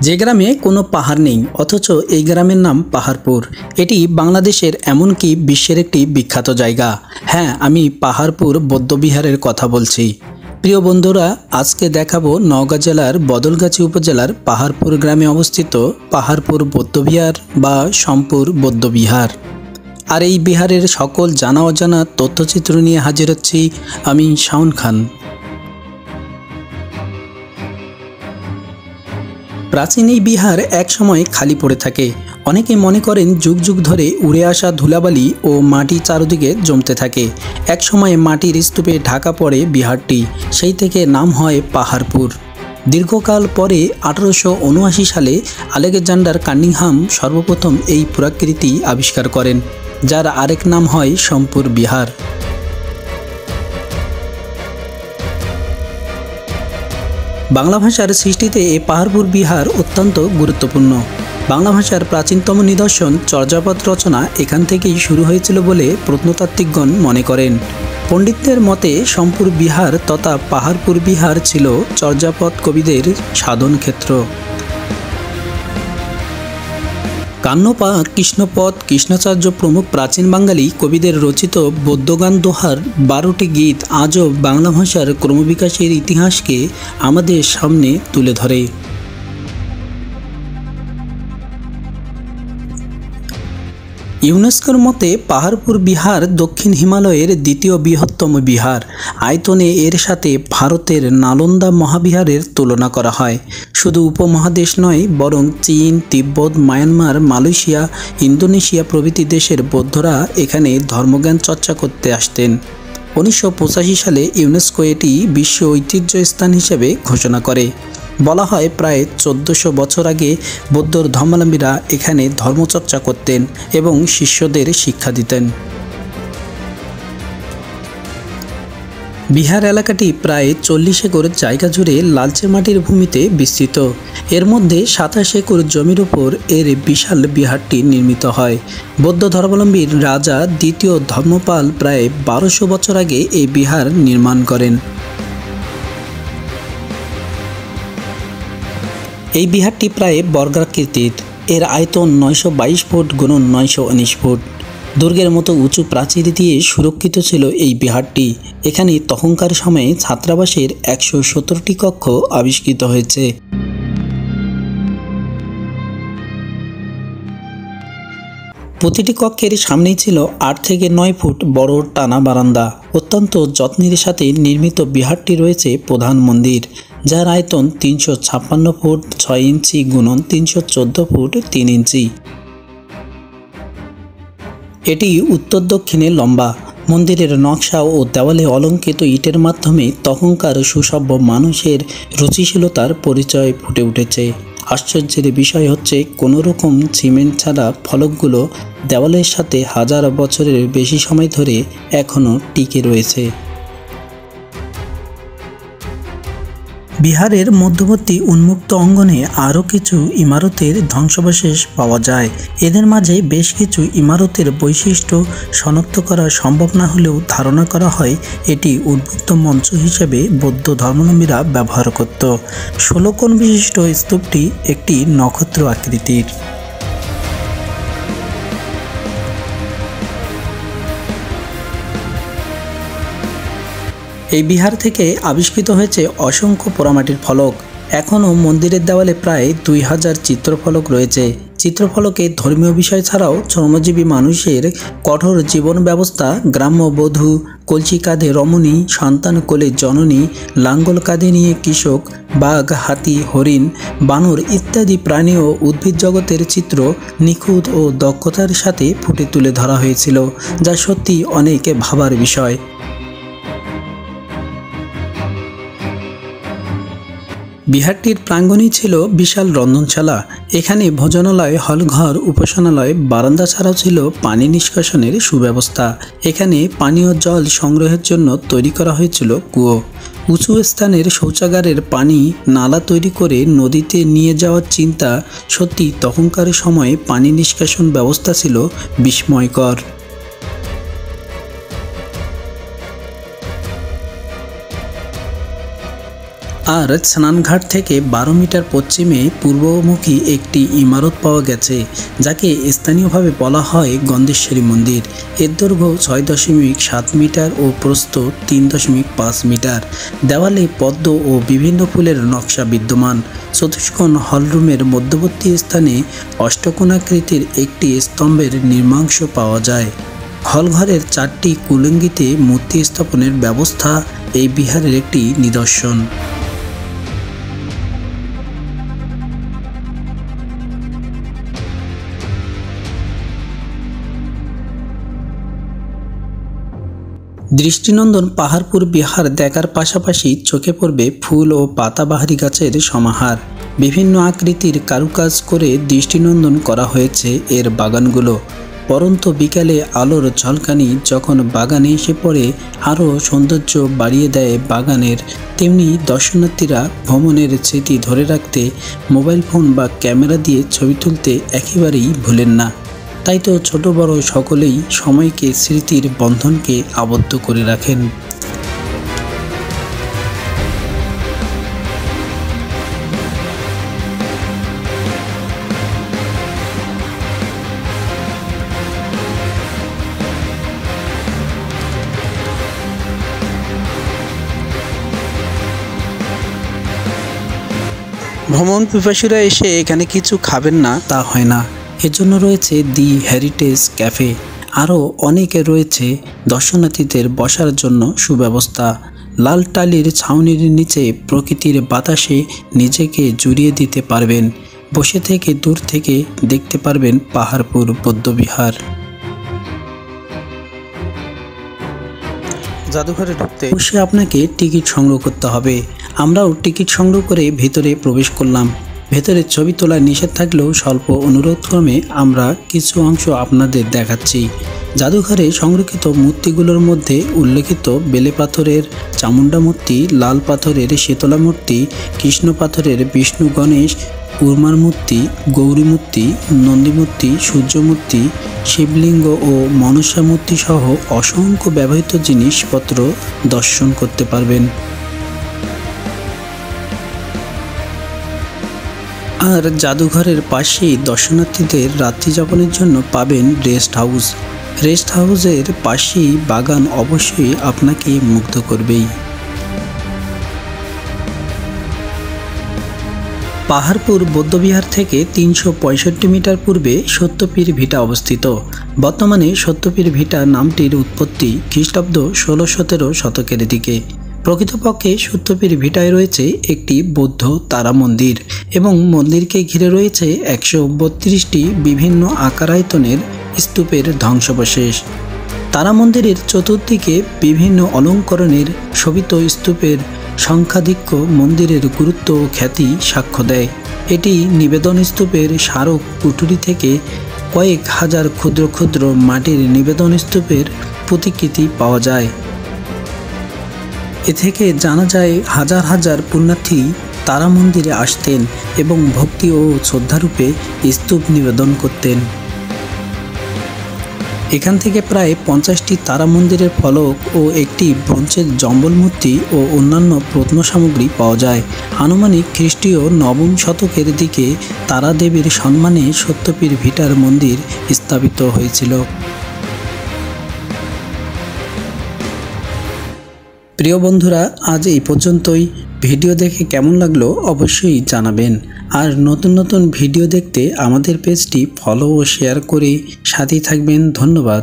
যে গ্রামে কোনো পাহাড় নেই অথচ এই গ্রামের নাম পাহাড়পুর। এটি বাংলাদেশের এমনকি বিশ্বের একটি বিখ্যাত জায়গা। হ্যাঁ, আমি পাহাড়পুর বৌদ্ধবিহারের কথা বলছি। প্রিয় বন্ধুরা, আজকে দেখাবো নওগাঁ জেলার বদলগাছি উপজেলার পাহাড়পুর গ্রামে অবস্থিত পাহাড়পুর বৌদ্ধবিহার বা সম্পুর বৌদ্ধবিহার। আর এই বিহারের সকল জানা অজানা তথ্যচিত্র নিয়ে হাজির হচ্ছি আমি শাওন খান। প্রাচীন এই বিহার এক সময় খালি পড়ে থাকে। অনেকে মনে করেন যুগ যুগ ধরে উড়ে আসা ধুলাবালি ও মাটি চারদিকে জমতে থাকে। এক সময় মাটির স্তূপে ঢাকা পড়ে বিহারটি, সেই থেকে নাম হয় পাহাড়পুর। দীর্ঘকাল পরে 1879 সালে আলেকজান্ডার কানিংহাম সর্বপ্রথম এই পুরাকৃতি আবিষ্কার করেন, যার আরেক নাম হয় সম্পুর বিহার। বাংলা ভাষার সৃষ্টিতে এই পাহাড়পুর বিহার অত্যন্ত গুরুত্বপূর্ণ। বাংলা ভাষার প্রাচীনতম নিদর্শন চর্যাপদ রচনা এখান থেকেই শুরু হয়েছিল বলে প্রত্নতাত্ত্বিকগণ মনে করেন। পণ্ডিতদের মতে সম্পুর বিহার তথা পাহাড়পুর বিহার ছিল চর্যাপদ কবিদের সাধন ক্ষেত্র। কান্যপা, কৃষ্ণপদ, কৃষ্ণাচার্য প্রমুখ প্রাচীন বাঙালি কবিদের রচিত বৌদ্ধগান দোহার 12টি গীত আজও বাংলা ভাষার ক্রমবিকাশের ইতিহাসকে আমাদের সামনে তুলে ধরে। ইউনেস্কোর মতে পাহাড়পুর বিহার দক্ষিণ হিমালয়ের দ্বিতীয় বৃহত্তম বিহার। আয়তনে এর সাথে ভারতের নালন্দা মহাবিহারের তুলনা করা হয়। শুধু উপমহাদেশ নয়, বরং চীন, তিব্বত, মায়ানমার, মালয়েশিয়া, ইন্দোনেশিয়া প্রভৃতি দেশের বৌদ্ধরা এখানে ধর্মজ্ঞান চর্চা করতে আসতেন। 1985 সালে ইউনেস্কো এটি বিশ্ব ঐতিহ্য স্থান হিসেবে ঘোষণা করে। বলা হয় প্রায় 1400 বছর আগে বৌদ্ধ ধর্মাবলম্বীরা এখানে ধর্মচর্চা করতেন এবং শিষ্যদের শিক্ষা দিতেন। বিহার এলাকাটি প্রায় 40 একর জায়গা জুড়ে লালচে মাটির ভূমিতে বিস্তৃত। এর মধ্যে 27 একর জমির উপর এর বিশাল বিহারটি নির্মিত হয়। বৌদ্ধ ধর্মাবলম্বী রাজা দ্বিতীয় ধর্মপাল প্রায় 1200 বছর আগে এই বিহার নির্মাণ করেন। এই বিহারটি প্রায় বর্গাকৃতির। এর আয়তন 922 ফুট গুণন 919 ফুট। দুর্গের মতো উঁচু প্রাচীর দিয়ে সুরক্ষিত ছিল এই বিহারটি। এখানে তখনকার সময়ে ছাত্রাবাসের 117টি কক্ষ আবিষ্কৃত হয়েছে। প্রতিটি কক্ষের সামনেই ছিল 8 থেকে 9 ফুট বড় টানা বারান্দা। অত্যন্ত যত্নের সাথে নির্মিত বিহারটি রয়েছে প্রধান মন্দির, যার আয়তন 356 ফুট 6 ইঞ্চি গুণন 314 ফুট 3 ইঞ্চি। এটি উত্তর দক্ষিণে লম্বা। মন্দিরের নকশা ও দেওয়ালে অলঙ্কৃত ইটের মাধ্যমে তখনকার সুসভ্য মানুষের রুচিশীলতার পরিচয় ফুটে উঠেছে। আশ্চর্যের বিষয় হচ্ছে কোনো রকম সিমেন্ট ছাড়া ফলকগুলো দেওয়ালের সাথে হাজার বছরের বেশি সময় ধরে এখনও টিকে রয়েছে। বিহারের মধ্যবর্তী উন্মুক্ত অঙ্গনে আরও কিছু ইমারতের ধ্বংসাবশেষ পাওয়া যায়। এদের মাঝে বেশ কিছু ইমারতের বৈশিষ্ট্য শনাক্ত করা সম্ভব না হলেও ধারণা করা হয় এটি উদ্বুদ্ধ মঞ্চ হিসেবে বৌদ্ধ ধর্মাবলম্বীরা ব্যবহার করত। 16 কোণ বিশিষ্ট স্তূপটি একটি নক্ষত্র আকৃতির। এই বিহার থেকে আবিষ্কৃত হয়েছে অসংখ্য পোড়ামাটির ফলক। এখনও মন্দিরের দেওয়ালে প্রায় 2000 চিত্রফলক রয়েছে। চিত্রফলকে ধর্মীয় বিষয় ছাড়াও শ্রমজীবী মানুষের কঠোর জীবন ব্যবস্থা, গ্রাম্য বধূ, কলসি কাঁধে রমণী, সন্তান কোলে জননী, লাঙ্গল কাঁধে নিয়ে কৃষক, বাঘ, হাতি, হরিণ, বানর ইত্যাদি প্রাণী ও উদ্ভিদ জগতের চিত্র নিখুঁত ও দক্ষতার সাথে ফুটে তুলে ধরা হয়েছিল, যা সত্যি অনেক ভাবার বিষয়। বিহারটির প্রাঙ্গণেই ছিল বিশাল রন্ধনশালা। এখানে ভোজনালয়, হলঘর, উপাসনালয়, বারান্দা ছাড়াও ছিল পানি নিষ্কাশনের সুব্যবস্থা। এখানে পানীয় জল সংগ্রহের জন্য তৈরি করা হয়েছিল কুয়ো। উঁচু স্থানের শৌচাগারের পানি নালা তৈরি করে নদীতে নিয়ে যাওয়ার চিন্তা, সত্যি তখনকার সময়ে পানি নিষ্কাশন ব্যবস্থা ছিল বিস্ময়কর। আর স্নানঘাট থেকে 12 মিটার পশ্চিমে পূর্বমুখী একটি ইমারত পাওয়া গেছে, যাকে স্থানীয়ভাবে বলা হয় গন্ধেশ্বরী মন্দির। এর দৈর্ঘ্য 6.7 মিটার ও প্রস্থ 3.5 মিটার। দেওয়ালে পদ্ম ও বিভিন্ন ফুলের নকশা বিদ্যমান। চতুষ্কোণ হলরুমের মধ্যবর্তী স্থানে অষ্টকোণাকৃতির একটি স্তম্ভের নির্মাংশ পাওয়া যায়। হলঘরের 4টি কুলুঙ্গিতে মূর্তি স্থাপনের ব্যবস্থা এই বিহারের একটি নিদর্শন। দৃষ্টিনন্দন পাহাড়পুর বিহার দেখার পাশাপাশি চোখে পড়বে ফুল ও পাতাবাহারি গাছের সমাহার। বিভিন্ন আকৃতির কারুকাজ করে দৃষ্টিনন্দন করা হয়েছে এর বাগানগুলো। পরন্ত বিকালে আলোর ঝলকানি যখন বাগানে এসে পড়ে আরও সৌন্দর্য বাড়িয়ে দেয় বাগানের, তেমনি দর্শনার্থীরা ভ্রমণের স্মৃতি ধরে রাখতে মোবাইল ফোন বা ক্যামেরা দিয়ে ছবি তুলতে একেবারেই ভুলেন না। তাই তো ছোট বড় সকলেই সময়কে স্মৃতির বন্ধনকে আবদ্ধ করে রাখেন। ভ্রমণ পিপাসুরা এসে এখানে কিছু খাবেন না তা হয় না। এজন্য রয়েছে দি হেরিটেজ ক্যাফে। আরও অনেকে রয়েছে দর্শনার্থীদের বসার জন্য সুব্যবস্থা। লাল টালির ছাউনির নিচে প্রকৃতির বাতাসে নিজেকে জুড়িয়ে দিতে পারবেন। বসে থেকে দূর থেকে দেখতে পারবেন পাহাড়পুর বৌদ্ধবিহার। জাদুঘরে ঢুকতে অবশ্যই আপনাকে টিকিট সংগ্রহ করতে হবে। আমরাও টিকিট সংগ্রহ করে ভেতরে প্রবেশ করলাম। ভেতরে ছবি তোলা নিষেধ থাকলেও স্বল্প অনুরোধক্রমে আমরা কিছু অংশ আপনাদের দেখাচ্ছি। জাদুঘরে সংরক্ষিত মূর্তিগুলোর মধ্যে উল্লেখিত বেলে পাথরের চামুণ্ডা মূর্তি, লাল পাথরের শীতলা মূর্তি, কৃষ্ণ পাথরের বিষ্ণু গণেশ, কুরমার মূর্তি, গৌরী মূর্তি, নন্দী মূর্তি, সূর্য মূর্তি, শিবলিঙ্গ ও মনসা মূর্তি সহ অসংখ্য ব্যবহৃত জিনিসপত্র দর্শন করতে পারবেন। আর জাদুঘরের পাশেই দর্শনার্থীদের রাত্রিযাপনের জন্য পাবেন রেস্ট হাউস। রেস্ট হাউসের পাশেই বাগান অবশ্যই আপনাকে মুগ্ধ করবেই। পাহাড়পুর বৌদ্ধবিহার থেকে 365 মিটার পূর্বে সত্যপীর ভিটা অবস্থিত। বর্তমানে সত্যপীর ভিটা নামটির উৎপত্তি খ্রিস্টাব্দ 16-17 শতকের দিকে। প্রকৃতপক্ষে সত্যপীর ভিটায় রয়েছে একটি বৌদ্ধ তারা মন্দির এবং মন্দিরকে ঘিরে রয়েছে 132টি বিভিন্ন আকারায়তনের স্তূপের ধ্বংসাবশেষ। তারা মন্দিরের চতুর্দিকে বিভিন্ন অলঙ্করণের শোভিত স্তূপের সংখ্যাধিক্য মন্দিরের গুরুত্ব ও খ্যাতি সাক্ষ্য দেয়। এটি নিবেদন স্তূপের স্মারক কুঠুরি থেকে কয়েক হাজার ক্ষুদ্র ক্ষুদ্র মাটির নিবেদন স্তূপের প্রতিকৃতি পাওয়া যায়। এ থেকে জানা যায় হাজার হাজার পুণ্যার্থী তারা মন্দিরে আসতেন এবং ভক্তি ও শ্রদ্ধারূপে স্তূপ নিবেদন করতেন। এখান থেকে প্রায় 50টি তারা মন্দিরের ফলক ও একটি ব্রোঞ্জের জম্বল মূর্তি ও অন্যান্য প্রত্ন সামগ্রী পাওয়া যায়। আনুমানিক খ্রিস্টীয় 9ম শতকের দিকে তারা দেবীর সম্মানে সত্যপীর ভিটার মন্দির স্থাপিত হয়েছিল। প্রিয় বন্ধুরা, আজ এই পর্যন্তই। ভিডিও দেখে কেমন লাগলো অবশ্যই জানাবেন। আর নতুন নতুন ভিডিও দেখতে আমাদের পেজটি ফলো ও শেয়ার করে সাথেই থাকবেন। ধন্যবাদ।